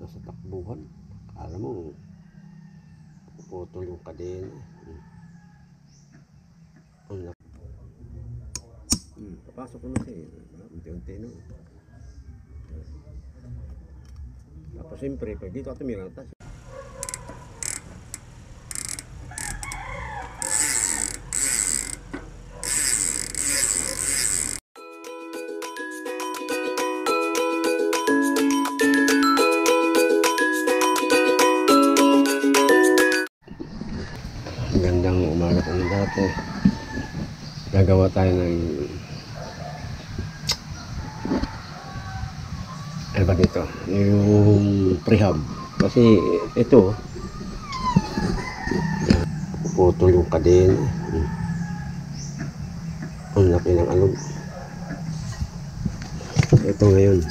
sa takbuhan. Alam mo, puputol yung kadena. Papasok ko na siya. Unti-unti no. Tapos siyempre, pag dito at tumirata siya. Magandang umaga sa dati. Gagawa tayo ng ano ba dito? Yung prehab. Kasi ito puputol yung kadena. Ang laki ng alog. Ito ngayon.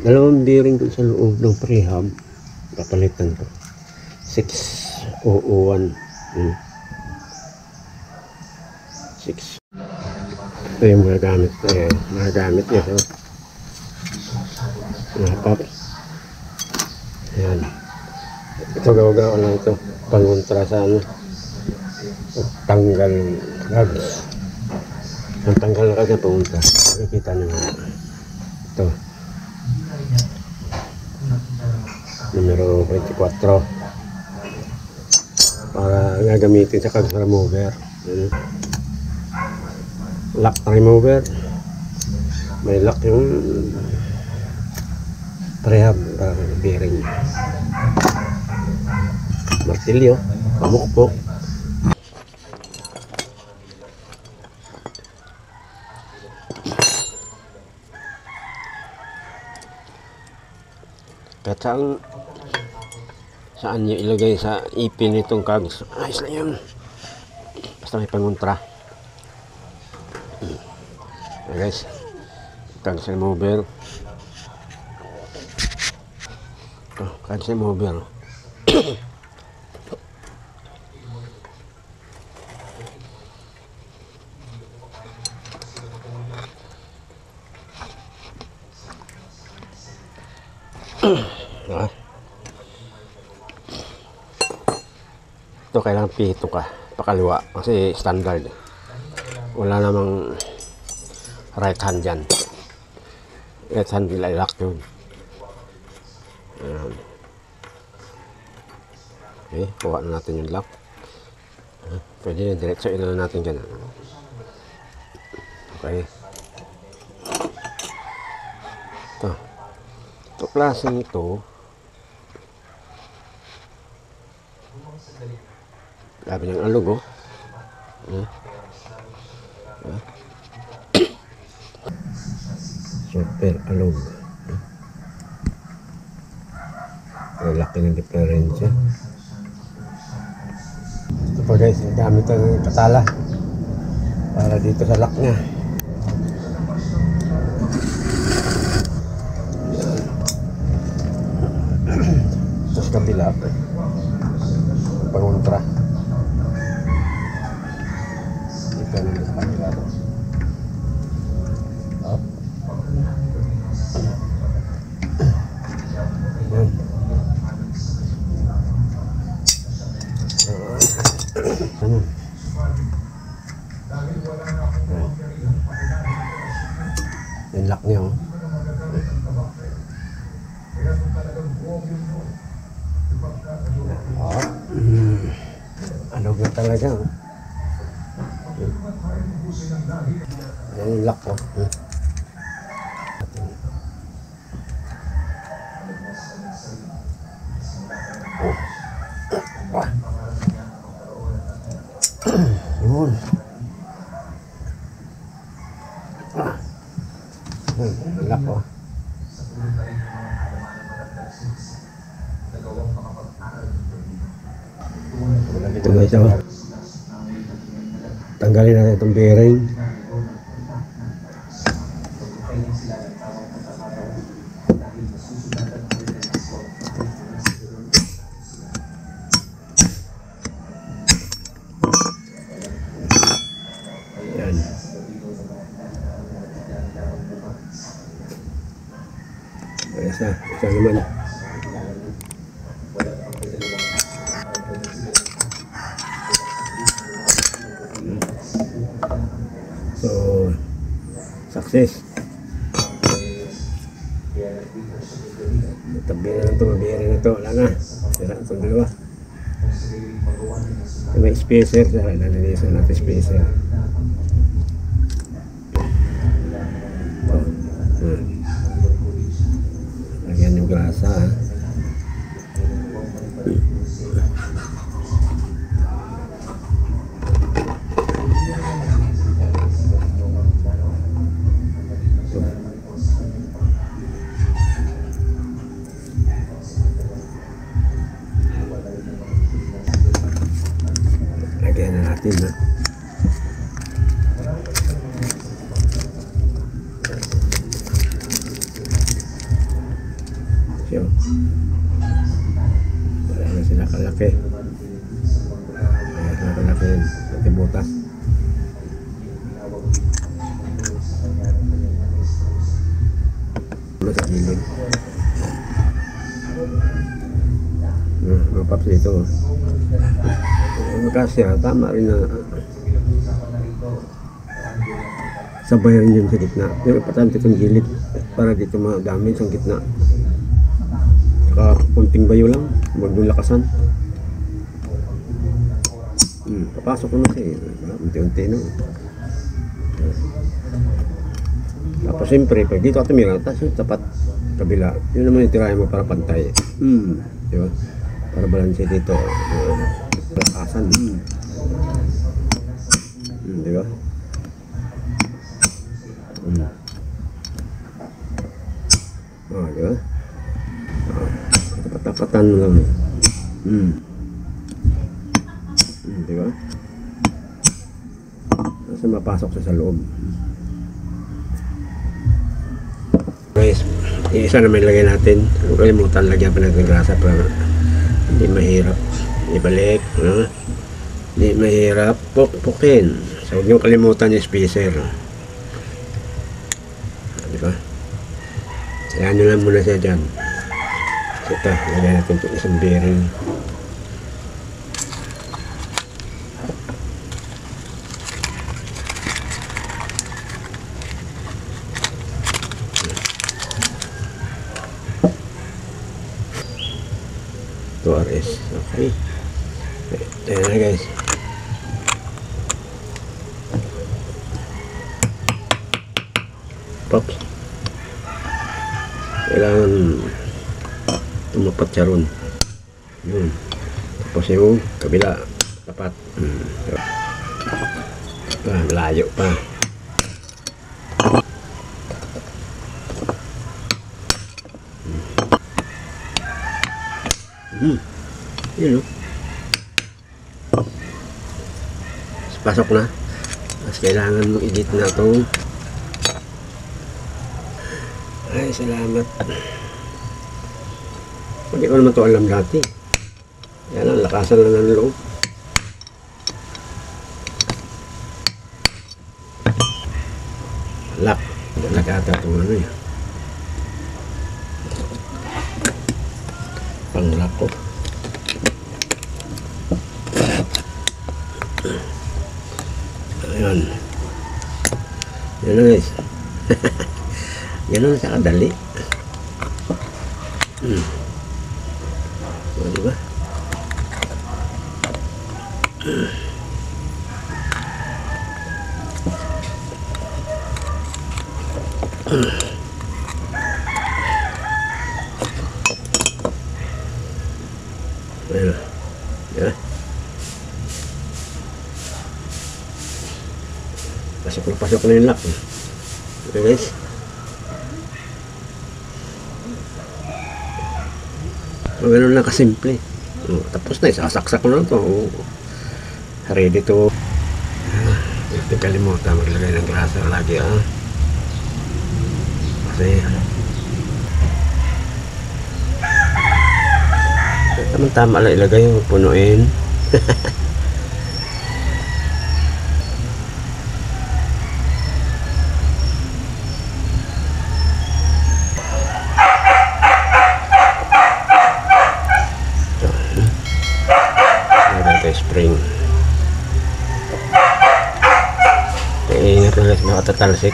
Dalawang bearing dun sa loob ng prehab. Papalitan ko. 601 6. Ito yung mga gamit niya mga paps. Ayan, ito gawa lang ito pangontra sa ano, tanggal gags. Ang tanggal na kasi pangontra, makikita nyo ito numero 24 para gagamitin sa kag remover. Lock remover, may lock yung prehab bearing, martilyo, pamukpok. Kahit saan nyo ilagay sa ipin itong kags, ayos lang yun, basta may pangontra. Guys, kags remover. Kags remover. Ito kailangan pito ka pakaliwa kasi standard, wala namang right hand dyan. Right hand ilak yun. Ayan. Okay, kuha na natin yung lock. Pwede na diretso ilo natin dyan. Okay, ito klaseng ito, grabe ng alog oh. Super alog. Ang laki ng diferensya. Ito pa guys, gamit ng katala para dito sa lock nya. Ito sa kabila pangontra. Ito naman sa kabila to. Yung lock niya oh. Alog na talaga oh. Yung lock oh. Yun. Lock oh. Ito guys oh. Tanggalin natin itong bearing. Yan. Isa naman. So, success. Tabi na lang ito, mabiyari na ito. Wala na. Sira itong dalawa. May spacer. Nalilisan natin spacer. Lagyan yung grasa. Lagyan na natin na. So, wala na sila kalaki. Wala na kalaki yun. Pati butas. Sa gilid. Mga paps dito. Kasi tama rin na sabay rin yun sa gitna. Pero patante itong gilid para dito madami sa gitna. Saka kunting bayo lang, huwag yung lakasan. Papasok ko na siya, unti-unti na. Tapos siyempre, pag dito ka tumira, tapos yung tapat kabila, yun naman yung tirahin mo para pantay. Diba? Para balanse dito. Lakasan. Diba? Diba? Tapat-tapatan mo lang. Diba? Kasi mapasok sa loob. Guys, isa na may lagay natin. Huwag kalimutan, lagyan pa natin ng grasa para hindi mahirap ibalik. Hindi mahirap pukpukin. So huwag niyong kalimutan yung spacer. Diba? Kaya nyo lang muna siya dyan. Ito, lagyan natin itong isang bearing. Ito RS. Okay. Ayan na guys. Pops. Kailangan tumapat siya ron. Yun. Tapos yung kabila tapat. Layo pa. Yun o. Pasok na. Mas kailangan mo edit na itong. Ay, salamat. Hindi ko naman ito alam dati. Yan ang lakasan lang ng loob. Lock. Lock ata itong ano yun. Pang-lock ko. Ayan. Yan na guys. Yan na sa kadali. O, diba? Ayan. Yan. Pasok na yung lock. Okay guys. So, ganun lang kasimple. Tapos na, isasaksak ko na ito. Ready to. Hindi kalimutan maglagay ng grasa lagi. Kasi tama-tama lang ilagay yung punuin. spring. Ingat na guys, makatatalsik.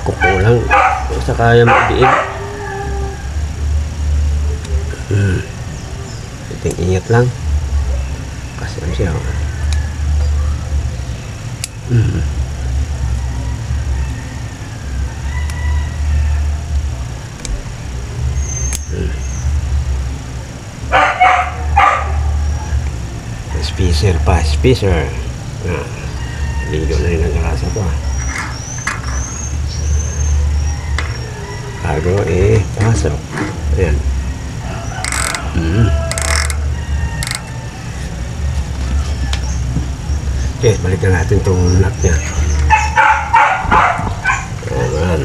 Kukulang sa kaya mag-iig. Ingat lang kasi ano siya. Spacer pa, spacer. Ligo na rin ang grasa ko. Cargo pasok. Ayan. Okay, balikan natin itong nut nya. Ayan.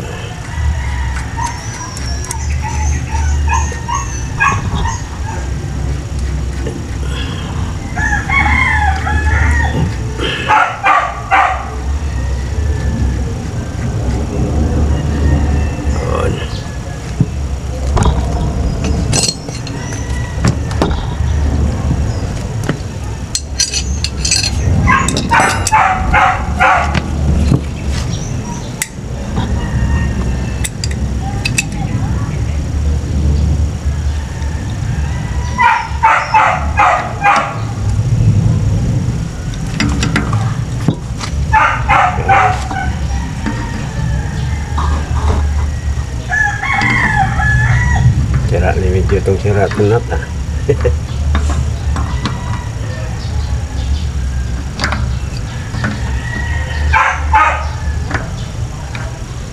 Sira ni medyo itong sira itong nut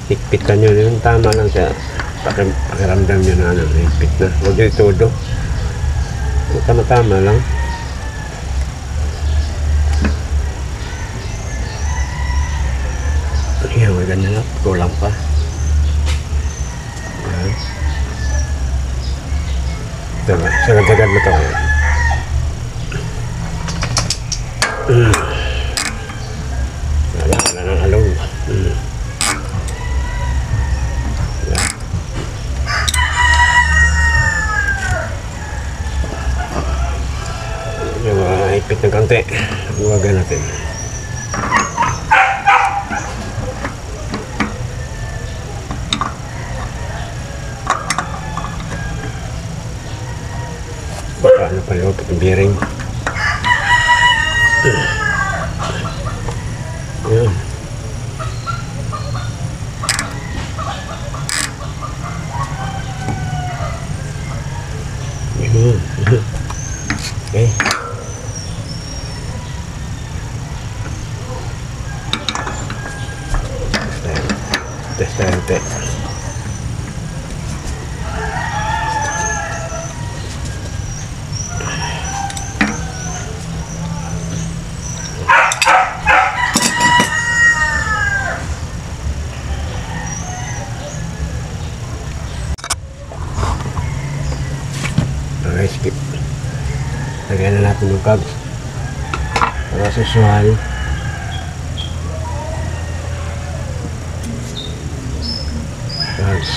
higpitan nyo yun, tama lang siya. Pakiramdam nyo na higpit na, huwag nyo itudo, tama-tama lang. Ayan, ganyan na, kulang pa. Ayan. Diba? Sagad-sagad mo ito. Wala nang along. Yung ipit ng konti. Huwagan natin. Baka ano pa yung bearing. Ayan. Okay. Test tayo. Okay, skip. Lagyan na natin yung cogs para susual. Cogs.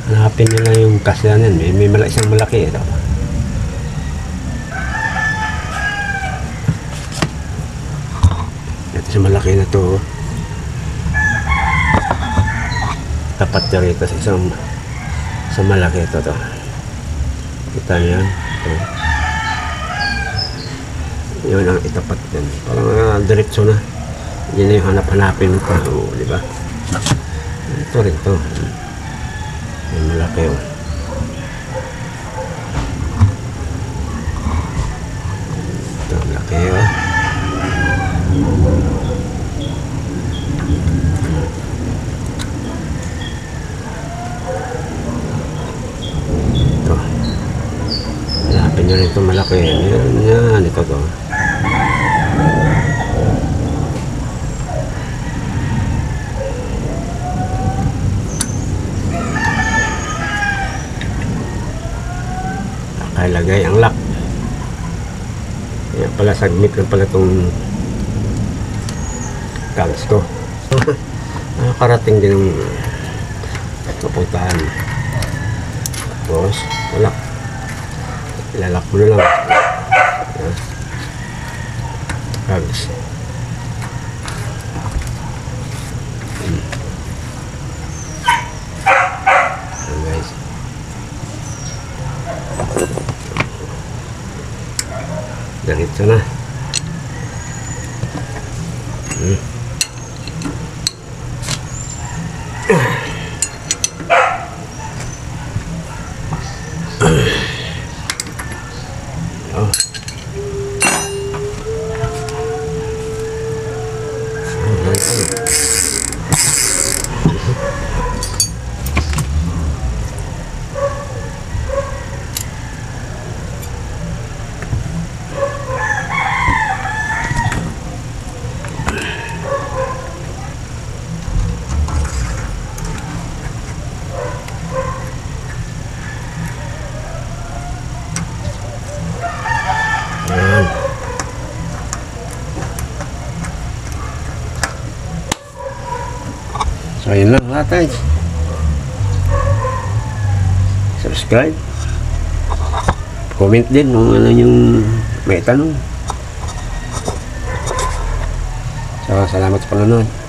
Hanapin nyo lang yung kasyanan. May isang malaki ito. Ito sa malaki na to. Tapat na rito sa isang sa malaki ito to. Kita niya. Yun ang itapat yan. Parang diretso na. Yan na yung hanap-hanapin mo pa. O, diba? Ito rin to. Yung malaki o. Ito malaki o. Hanapin nyo rin ito malaki. Yan, ito to. Nakalagay ang lock. Yan pala, submit lang pala itong cogs ko. Nakakarating din yung papuntahan. Tapos, wala. Ilalak mo na lang. Hugs. Guys. Diretso na. Oh. Ayan. So, yun lang lahat guys. Subscribe. Comment din kung ano yung may tanong. So, salamat sa panonood.